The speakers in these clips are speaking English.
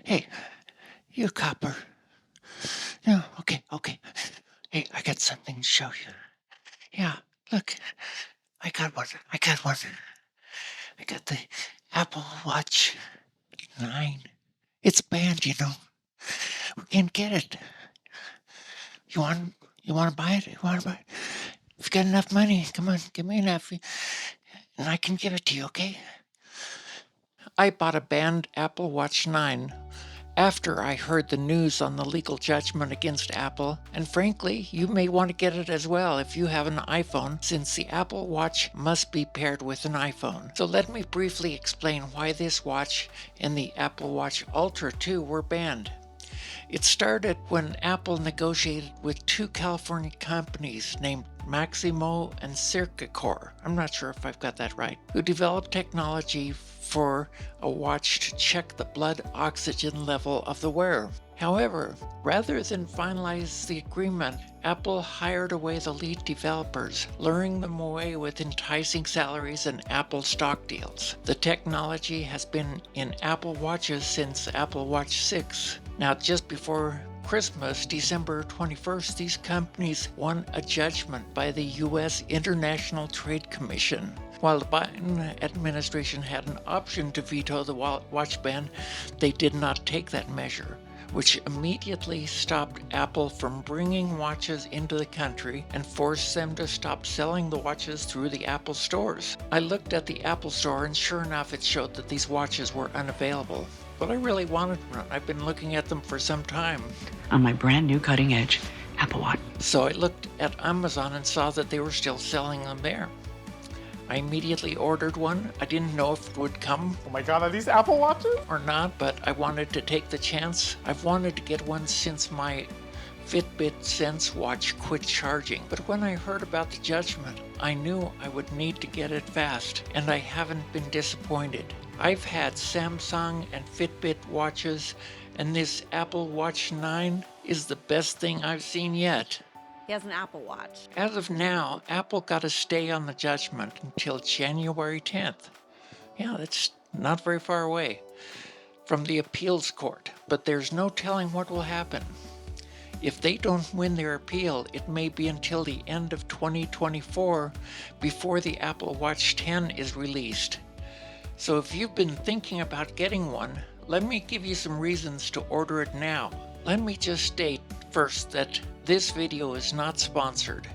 Hey, you copper. No, okay. Hey, I got something to show you. Yeah, look, I got one. I got the Apple Watch 9. It's banned, you know. We can't get it. You want you want to buy it? You want to buy it? If you got enough money, come on, give me enough, and I can give it to you, okay? I bought a banned Apple Watch 9 after I heard the news on the legal judgment against Apple, and frankly, you may want to get it as well if you have an iPhone, since the Apple Watch must be paired with an iPhone. So let me briefly explain why this watch and the Apple Watch Ultra 2 were banned. It started when Apple negotiated with two California companies named Maximo and Circuicor, I'm not sure if I've got that right, who developed technology for a watch to check the blood oxygen level of the wearer. However, rather than finalize the agreement, Apple hired away the lead developers, luring them away with enticing salaries and Apple stock deals. The technology has been in Apple Watches since Apple Watch 6. Now, just before Christmas, December 21st, these companies won a judgment by the U.S. International Trade Commission. While the Biden administration had an option to veto the watch ban, they did not take that measure, which immediately stopped Apple from bringing watches into the country and forced them to stop selling the watches through the Apple stores. I looked at the Apple store and sure enough it showed that these watches were unavailable. But I really wanted one. I've been looking at them for some time. On my brand new cutting edge Apple Watch. So I looked at Amazon and saw that they were still selling them there. I immediately ordered one. I didn't know if it would come. Oh my God, are these Apple Watches? Or not, but I wanted to take the chance. I've wanted to get one since my Fitbit Sense watch quit charging. But when I heard about the judgment, I knew I would need to get it fast, and I haven't been disappointed. I've had Samsung and Fitbit watches, and this Apple Watch 9 is the best thing I've seen yet. He has an Apple Watch. As of now, Apple got to stay on the judgment until January 10th. Yeah, that's not very far away from the appeals court, but there's no telling what will happen. If they don't win their appeal, it may be until the end of 2024 before the Apple Watch 10 is released. So if you've been thinking about getting one, let me give you some reasons to order it now. Let me just state first that this video is not sponsored.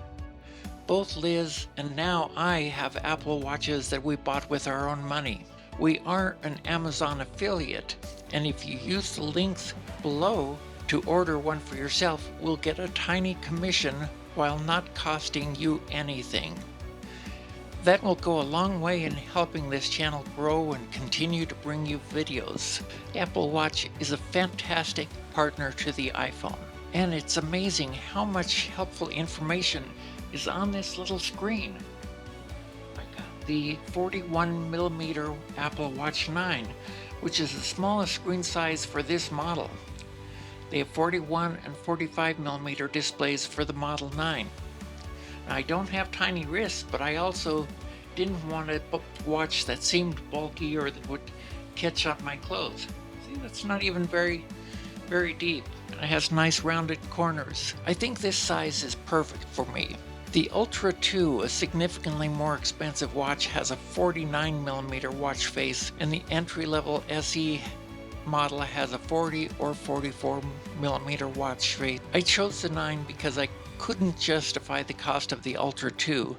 Both Liz and now I have Apple Watches that we bought with our own money. We are an Amazon affiliate, and if you use the links below to order one for yourself, we'll get a tiny commission while not costing you anything. That will go a long way in helping this channel grow and continue to bring you videos. The Apple Watch is a fantastic partner to the iPhone, and it's amazing how much helpful information is on this little screen. I got the 41mm Apple Watch 9, which is the smallest screen size for this model. They have 41 and 45mm displays for the Model 9. Now, I don't have tiny wrists, but I also didn't want a watch that seemed bulky or that would catch on my clothes. See, that's not even very deep. It has nice rounded corners. I think this size is perfect for me. The Ultra 2, a significantly more expensive watch, has a 49mm watch face, and the entry-level SE model has a 40 or 44mm watch face. I chose the 9 because I couldn't justify the cost of the Ultra 2.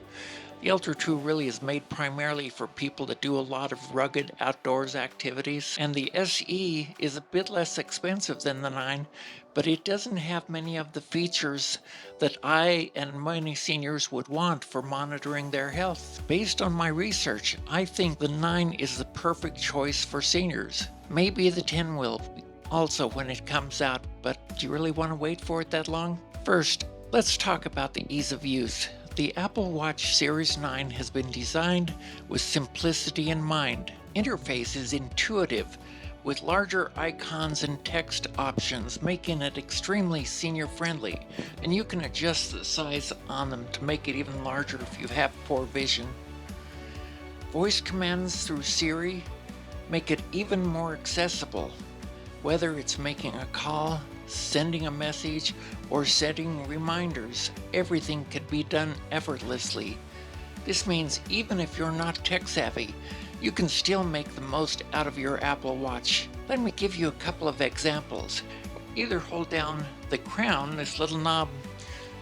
The Ultra 2 really is made primarily for people that do a lot of rugged outdoors activities, and the SE is a bit less expensive than the 9, but it doesn't have many of the features that I and many seniors would want for monitoring their health. Based on my research, I think the 9 is the perfect choice for seniors. Maybe the 10 will also when it comes out, but do you really want to wait for it that long? First, let's talk about the ease of use. The Apple Watch Series 9 has been designed with simplicity in mind. Interface is intuitive, with larger icons and text options, making it extremely senior-friendly, and you can adjust the size on them to make it even larger if you have poor vision. Voice commands through Siri make it even more accessible. Whether it's making a call, sending a message, or setting reminders, everything can be done effortlessly. This means even if you're not tech savvy, you can still make the most out of your Apple Watch. Let me give you a couple of examples. Either hold down the crown, this little knob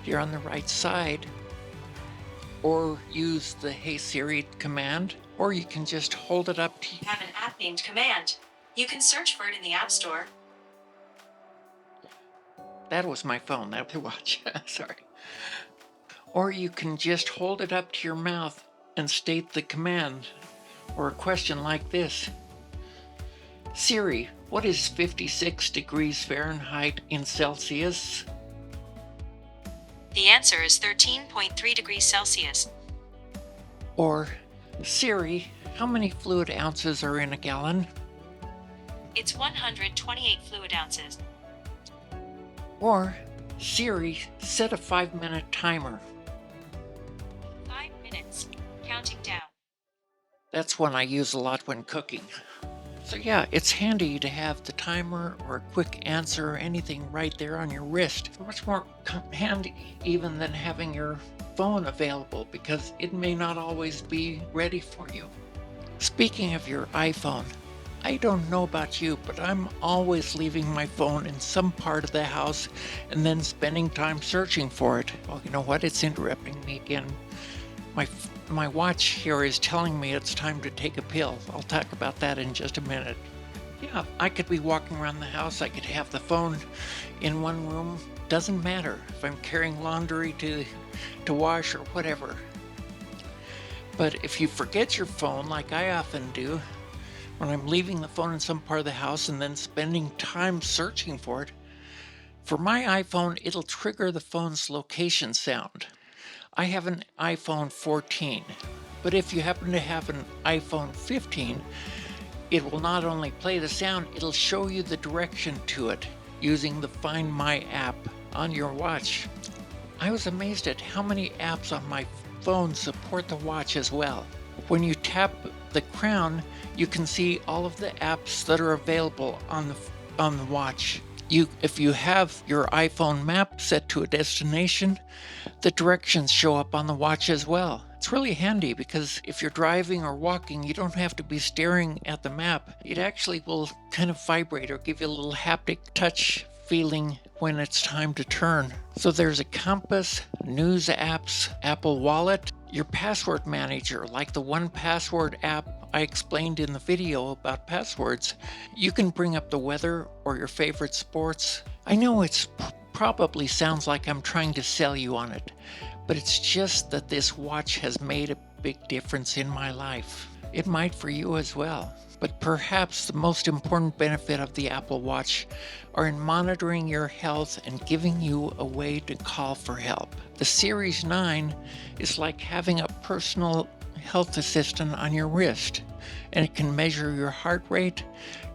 here on the right side, or use the Hey Siri command, or you can just hold it up to Have an app named Command. You can search for it in the App Store. That was my phone, that was the watch. Sorry. Or you can just hold it up to your mouth and state the command, or a question like this. Siri, what is 56 degrees Fahrenheit in Celsius? The answer is 13.3 degrees Celsius. Or, Siri, how many fluid ounces are in a gallon? It's 128 fluid ounces. Or, Siri, set a 5-minute timer. 5 minutes. Counting down. That's one I use a lot when cooking. So yeah, it's handy to have the timer or a quick answer or anything right there on your wrist. Much more handy even than having your phone available, because it may not always be ready for you. Speaking of your iPhone, I don't know about you, but I'm always leaving my phone in some part of the house and then spending time searching for it. Well, you know what? It's interrupting me again. My watch here is telling me it's time to take a pill. I'll talk about that in just a minute. Yeah, I could be walking around the house. I could have the phone in one room. Doesn't matter if I'm carrying laundry to wash or whatever. But if you forget your phone, like I often do, when I'm leaving the phone in some part of the house and then spending time searching for it, for my iPhone, it'll trigger the phone's location sound. I have an iPhone 14, but if you happen to have an iPhone 15, it will not only play the sound, it'll show you the direction to it using the Find My app on your watch. I was amazed at how many apps on my phone support the watch as well. When you tap the crown, you can see all of the apps that are available on the watch. If you have your iPhone map set to a destination, the directions show up on the watch as well. It's really handy because if you're driving or walking, you don't have to be staring at the map. It actually will kind of vibrate or give you a little haptic touch feeling when it's time to turn. So there's a compass, news apps, Apple Wallet, your password manager, like the 1Password app I explained in the video about passwords. You can bring up the weather or your favorite sports. I know it's probably sounds like I'm trying to sell you on it, but it's just that this watch has made a big difference in my life. It might for you as well. But perhaps the most important benefit of the Apple Watch are in monitoring your health and giving you a way to call for help. The Series 9 is like having a personal health assistant on your wrist, and it can measure your heart rate,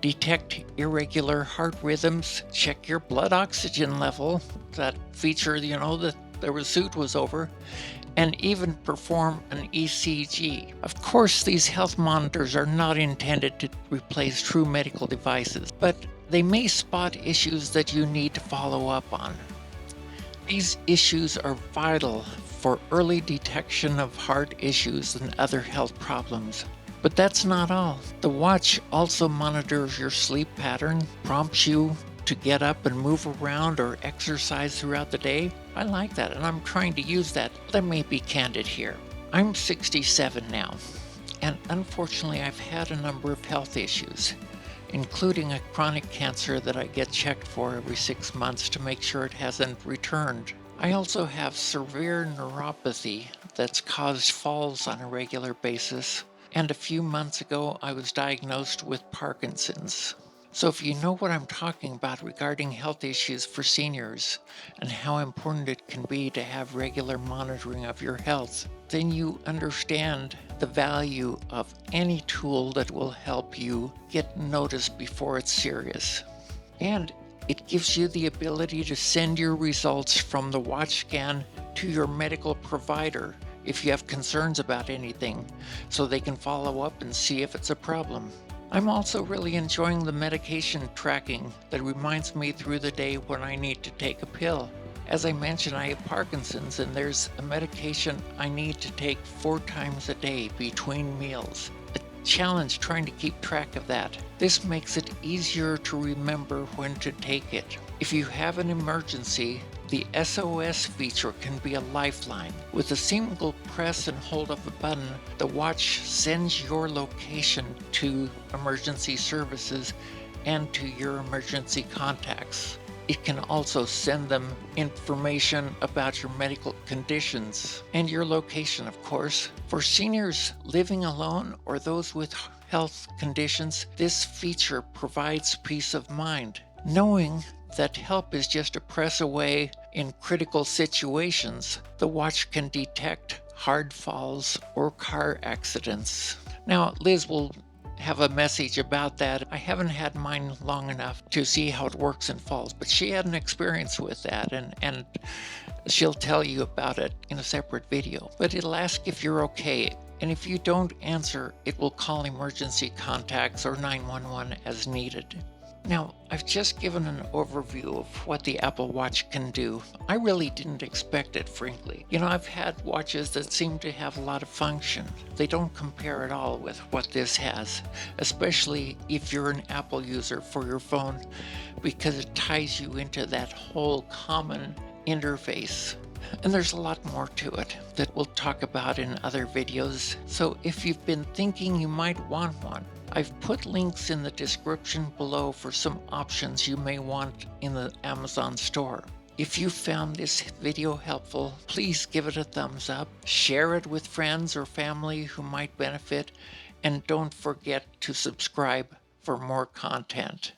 detect irregular heart rhythms, check your blood oxygen level, that feature, that the suit was over, and even perform an ECG. Of course, these health monitors are not intended to replace true medical devices, but they may spot issues that you need to follow up on. These issues are vital for early detection of heart issues and other health problems. But that's not all. The watch also monitors your sleep pattern, prompts you to get up and move around or exercise throughout the day. I like that, and I'm trying to use that. Let me be candid here. I'm 67 now, and unfortunately I've had a number of health issues, including a chronic cancer that I get checked for every 6 months to make sure it hasn't returned. I also have severe neuropathy that's caused falls on a regular basis, and a few months ago I was diagnosed with Parkinson's. So if you know what I'm talking about regarding health issues for seniors and how important it can be to have regular monitoring of your health, then you understand the value of any tool that will help you get noticed before it's serious. And it gives you the ability to send your results from the watch scan to your medical provider if you have concerns about anything, so they can follow up and see if it's a problem. I'm also really enjoying the medication tracking that reminds me through the day when I need to take a pill. As I mentioned, I have Parkinson's, and there's a medication I need to take 4 times a day between meals. A challenge trying to keep track of that. This makes it easier to remember when to take it. If you have an emergency, the SOS feature can be a lifeline. With a single press and hold of a button, the watch sends your location to emergency services and to your emergency contacts. It can also send them information about your medical conditions and your location, of course. For seniors living alone or those with health conditions, this feature provides peace of mind. Knowing that help is just a press away in critical situations, the watch can detect hard falls or car accidents. Now, Liz will have a message about that. I haven't had mine long enough to see how it works in falls, but she had an experience with that, and she'll tell you about it in a separate video. But it'll ask if you're okay, and if you don't answer, it will call emergency contacts or 911 as needed. Now, I've just given an overview of what the Apple Watch can do. I really didn't expect it, frankly. I've had watches that seem to have a lot of function. They don't compare at all with what this has, especially if you're an Apple user for your phone, because it ties you into that whole common interface. And there's a lot more to it that we'll talk about in other videos. So if you've been thinking you might want one, I've put links in the description below for some options you may want in the Amazon store. If you found this video helpful, please give it a thumbs up, share it with friends or family who might benefit, and don't forget to subscribe for more content.